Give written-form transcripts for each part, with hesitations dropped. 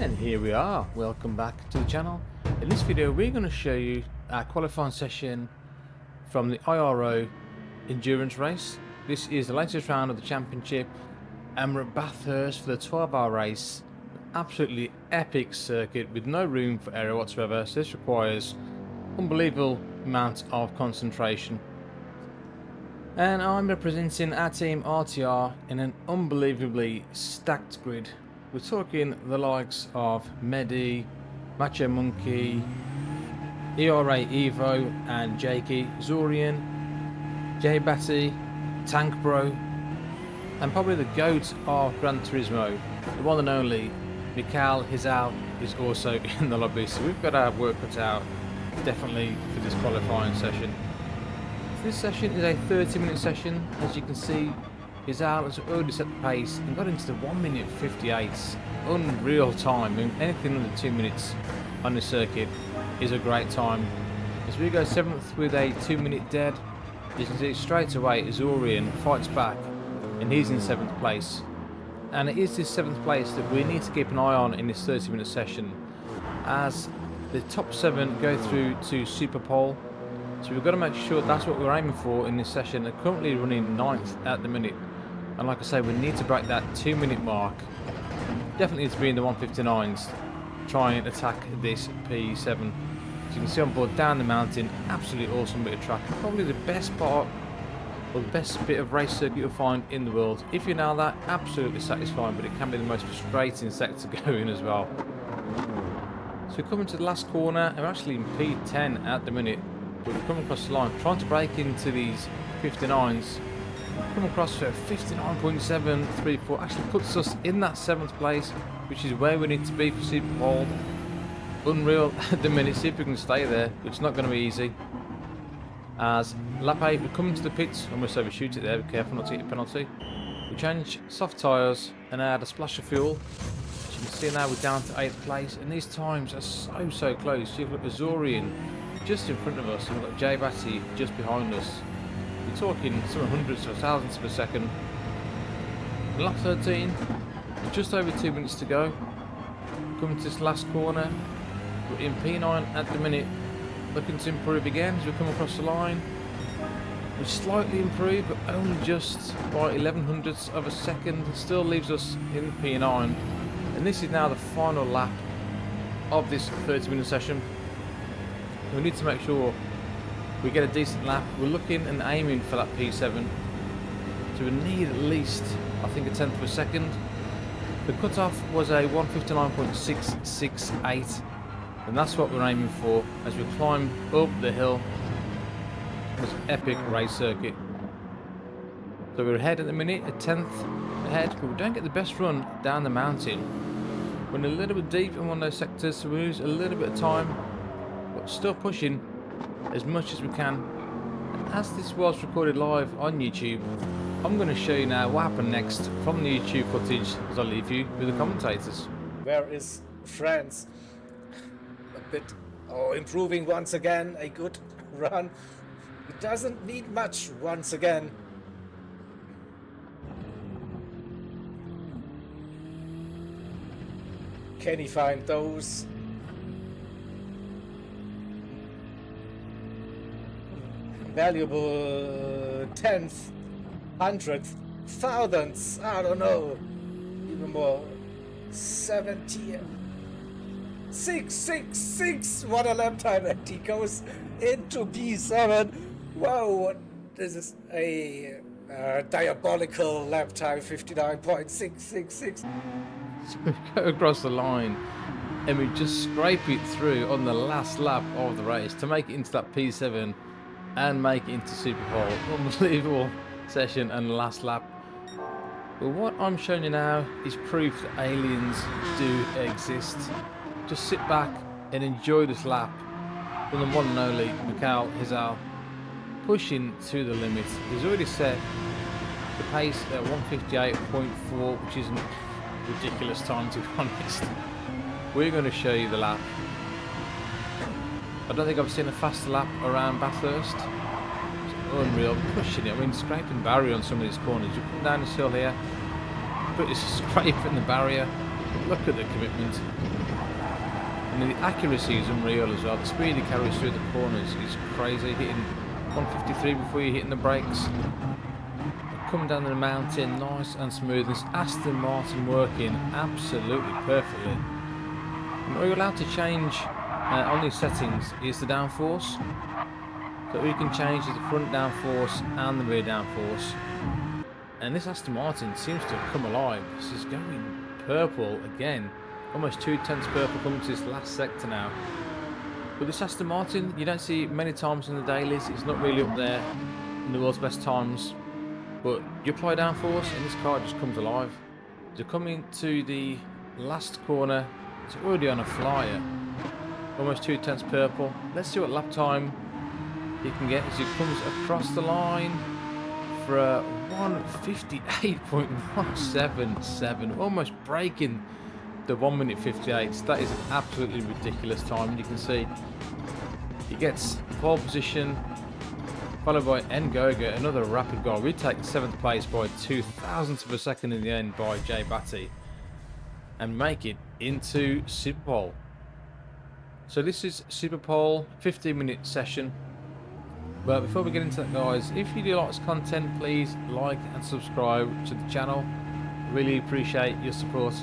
And here we are, welcome back to the channel. In this video we're going to show you our qualifying session from the IRO endurance race. This is the latest round of the championship and we're at Bathurst for the 12-hour race. Absolutely epic circuit with no room for error whatsoever, so this requires unbelievable amount of concentration. And I'm representing our team RTR in an unbelievably stacked grid. We're talking the likes of Medi, Macho Monkey, ERA Evo and Jakey, Zorian, J Batty, Tank Bro, and probably the GOAT of Gran Turismo, the one and only Mikail Hizal is also in the lobby. So we've got our work cut out definitely for this qualifying session. This session is a 30-minute session. As you can see, Hizal has already set the pace and got into the 1:58. Unreal time. I mean, anything under 2 minutes on the circuit is a great time. As we go 7th with a 2-minute dead, you can see straight away Zorian fights back and he's in 7th place. And it is this 7th place that we need to keep an eye on in this 30-minute session, as the top 7 go through to Super Pole. So we've got to make sure that's what we're aiming for in this session. They're currently running 9th at the minute. And like I say, we need to break that 2-minute mark. Definitely need to be in the 1:59s. Try and attack this P7. As you can see on board down the mountain, absolutely awesome bit of track. Probably the best part, or the best bit of race circuit you'll find in the world. If you nail that, absolutely satisfying, but it can be the most frustrating sector to go in as well. So we're coming to the last corner, and we're actually in P10 at the minute. But we're coming across the line, trying to break into these 59s. Come across for 59.734, actually puts us in that 7th place, which is where we need to be for Super Bowl. Unreal at the minute, see if we can stay there, which is not going to be easy. As lap 8, we're coming to the pits, almost overshoot it there, be careful not to get a penalty. We change soft tyres and add a splash of fuel. As you can see now, we're down to 8th place, and these times are so close. You've got Azorian just in front of us, and we've got J Batty just behind us. You're talking some hundreds of thousands per second. Lap 13, just over 2 minutes to go. Coming to this last corner, we're in P9 at the minute. Looking to improve again as we come across the line. We slightly improve, but only just by 1100ths of a second. It still leaves us in P9. And this is now the final lap of this 30-minute session. We need to make sure we get a decent lap. We're looking and aiming for that P7. So we need at least, I think, a 10th of a second. The cutoff was a 1:59.668. And that's what we're aiming for as we climb up the hill. This epic race circuit. So we're ahead at the minute, a 10th ahead, but we don't get the best run down the mountain. We're a little bit deep in one of those sectors, so we lose a little bit of time, but still pushing as much as we can. And as this was recorded live on YouTube, I'm going to show you now what happened next from the YouTube footage as I leave you with the commentators. Where is France? A bit improving once again, a good run. It doesn't need much once again. Can he find those? Valuable 10th, 100th, thousandths, I don't know, even more. 70, 666, what a lap time, and he goes into P7. Whoa, this is a diabolical lap time, 59.666. So we go across the line and we just scrape it through on the last lap of the race to make it into that P7 and make it into Super Bowl. Unbelievable session and last lap. But what I'm showing you now is proof that aliens do exist. Just sit back and enjoy this lap from the one and only Mikail Hizal, pushing to the limit. He's already set the pace at 1:58.4, which isn't a ridiculous time to be honest. We're going to show you the lap. I don't think I've seen a faster lap around Bathurst. It's unreal, pushing it. I mean, scraping barrier on some of these corners. You come down this hill here, but it's scraping the barrier. Look at the commitment. And the accuracy is unreal as well. The speed he carries through the corners is crazy. Hitting 153 before you're hitting the brakes. Coming down the mountain, nice and smooth. This Aston Martin working absolutely perfectly. And what you're allowed to change on these settings is the downforce. So you can change the front downforce and the rear downforce. And this Aston Martin seems to have come alive. This is going purple again. Almost 2/10 purple coming to this last sector now. But this Aston Martin, you don't see it many times in the dailies. It's not really up there in the world's best times. But you apply downforce and this car just comes alive. So coming to the last corner, it's already on a flyer. Almost 2/10 purple. Let's see what lap time he can get as he comes across the line for a 1:58.177, almost breaking the 1 minute 58. That is an absolutely ridiculous time. You can see he gets pole position, followed by Ngoga, another rapid guy. We take 7th place by 0.02 of a second in the end by Jay Batty, and make it into Super Pole. So this is Super Pole, 15-minute session. But before we get into that, guys, if you do like this content, please like and subscribe to the channel. Really appreciate your support.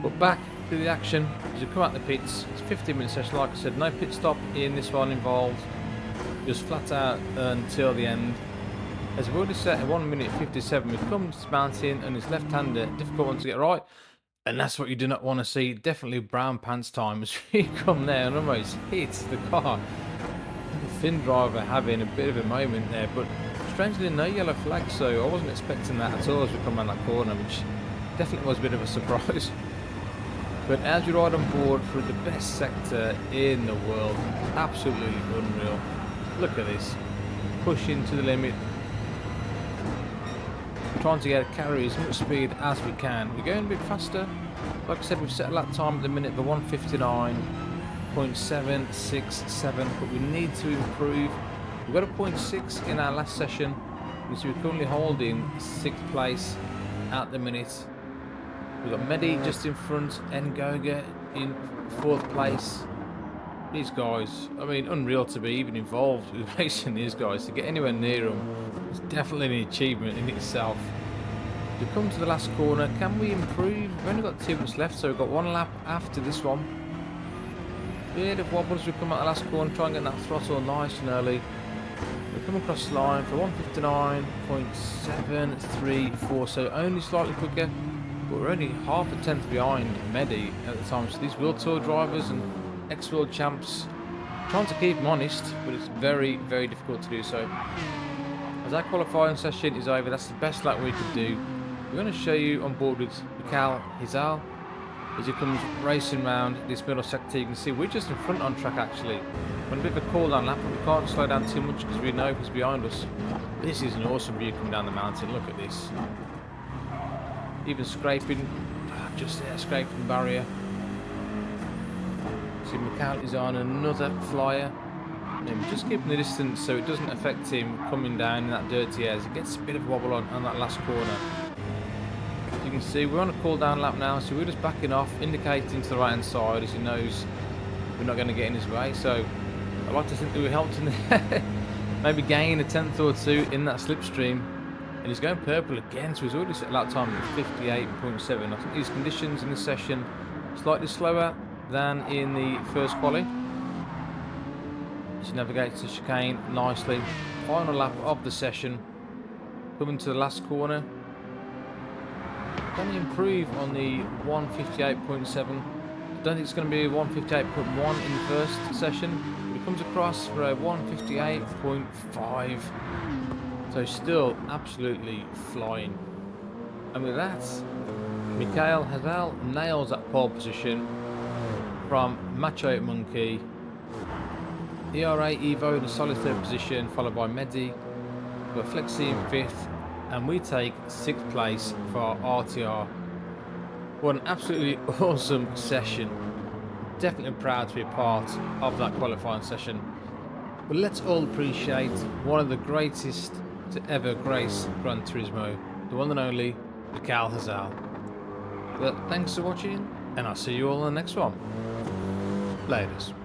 But back to the action as you come out the pits. It's a 15-minute session, like I said, no pit stop in this one involved. Just flat out until the end. As we've already set a 1:57, we've come to this mountain and it's left-hander, difficult one to get right. And that's what you do not want to see. Definitely brown pants time as we come there and almost hits the car. The Finn driver having a bit of a moment there, but strangely no yellow flag, so I wasn't expecting that at all as we come around that corner, which definitely was a bit of a surprise. But as you ride on board through the best sector in the world, absolutely unreal. Look at this, pushing to the limit, trying to carry as much speed as we can. We're going a bit faster. Like I said, we've set a lap time at the minute for 1:59.767, but we need to improve. We've got a 0.6 in our last session, which we're currently holding 6th place at the minute. We've got Mehdi just in front, Ngoga in 4th place. These guys, I mean, unreal to be even involved with racing these guys. To get anywhere near them is definitely an achievement in itself. We come to the last corner. Can we improve? We've only got 2 minutes left, so we've got 1 lap after this one. Bit of wobbles. We come out the last corner, try and get that throttle nice and early. We come across the line for 1:59.734, so only slightly quicker, but we're only half a tenth behind Mehdi at the time. So these World Tour drivers and ex-world champs, trying to keep them honest, but it's very, very difficult to do so. As our qualifying session is over, that's the best lap we could do. We're going to show you on board with Mikail Hizal as he comes racing round this middle sector. You can see we're just in front on track actually. We're on a bit of a cool down lap, but we can't slow down too much because we know he's behind us. This is an awesome view coming down the mountain. Look at this. Even scraping, just there, scraping the barrier. See, Mikail is on another flyer. And just keeping the distance so it doesn't affect him coming down in that dirty air. He gets a bit of a wobble on that last corner. As you can see, we're on a cool down lap now, so we're just backing off, indicating to the right hand side as he knows we're not going to get in his way. So I like to think that we helped him there. Maybe gain a tenth or two in that slipstream. And he's going purple again, so he's already set a lap time at 58.7. I think these conditions in this session slightly slower than in the first quali. She navigates the chicane nicely. Final lap of the session. Coming to the last corner. Can he improve on the 1:58.7? I don't think it's going to be a 1:58.1 in the first session. But it comes across for a 1:58.5. So still absolutely flying. And with that, Mikail Hizal nails that pole position from Macho Monkey. ERA Evo in a solid 3rd position, followed by Mehdi. We've got Flexi in 5th, and we take 6th place for RTR. What an absolutely awesome session. Definitely proud to be a part of that qualifying session. But let's all appreciate one of the greatest to ever grace Gran Turismo, the one and only Mikail Hizal. But thanks for watching, and I'll see you all in the next one. Laters.